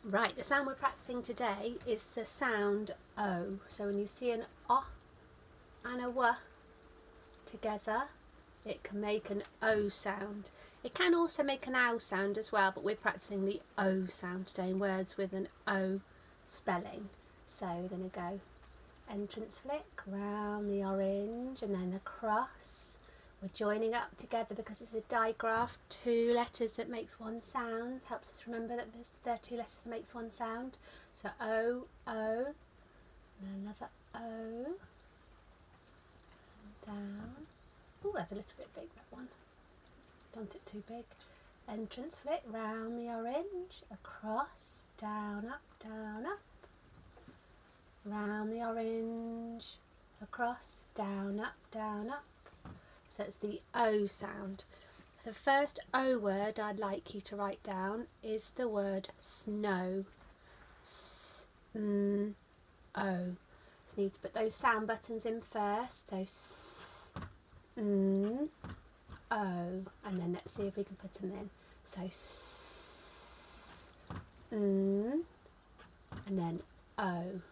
Right, the sound we're practicing today is the sound O. So when you see an O and a W together, it can make an O sound. It can also make an OW sound as well, but we're practicing the O sound today in words with an O spelling. So we're going to go entrance flick, round the orange and then across. We're joining up together because it's a digraph, two letters that makes one sound. Helps us remember that there are two letters that makes one sound. So O, O, and another O, and down. Oh, that's a little bit big, that one. Don't want it too big. Entrance flick, round the orange, across, down, up, round the orange, across, down, up. So it's the O sound. The first O word I'd like you to write down is the word snow. S-N-O. So you need to put those sound buttons in first. So S-N-O. And then let's see if we can put them in. So S-N and then O.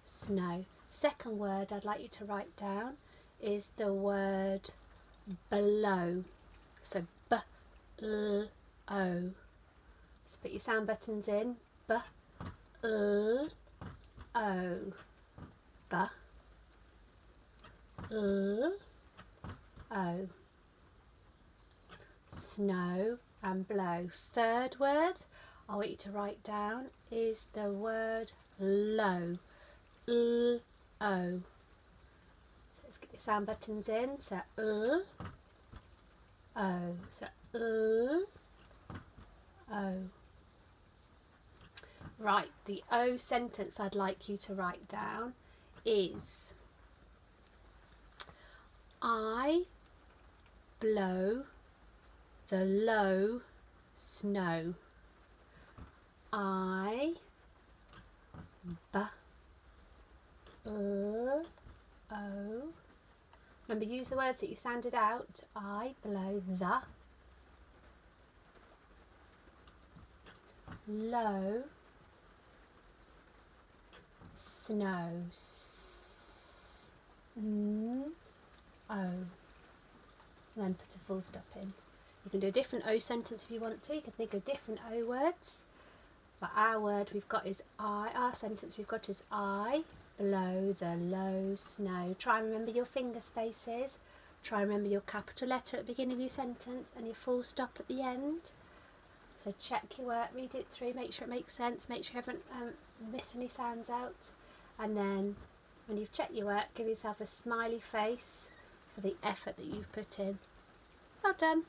Snow. Second word I'd like you to write down is the word below. So B-L-O. So put your sound buttons in. B-L-O. B-L-O. Snow and blow. Third word I want you to write down is the word low. L-O. Get your sound buttons in. So O. So O. Right, the O sentence I'd like you to write down is I blow the low snow. I B-L-O. Remember, use the words that you sounded out. I blow the low snow. S-N-O. And then put a full stop in. You can do a different O sentence if you want to. You can think of different O words. But our word we've got is I. Our sentence we've got is I blow the low snow. Try and remember your finger spaces. Try and remember your capital letter at the beginning of your sentence and your full stop at the end. So check your work, read it through, make sure it makes sense, make sure you haven't missed any sounds out. And then when you've checked your work, give yourself a smiley face for the effort that you've put in. Well done.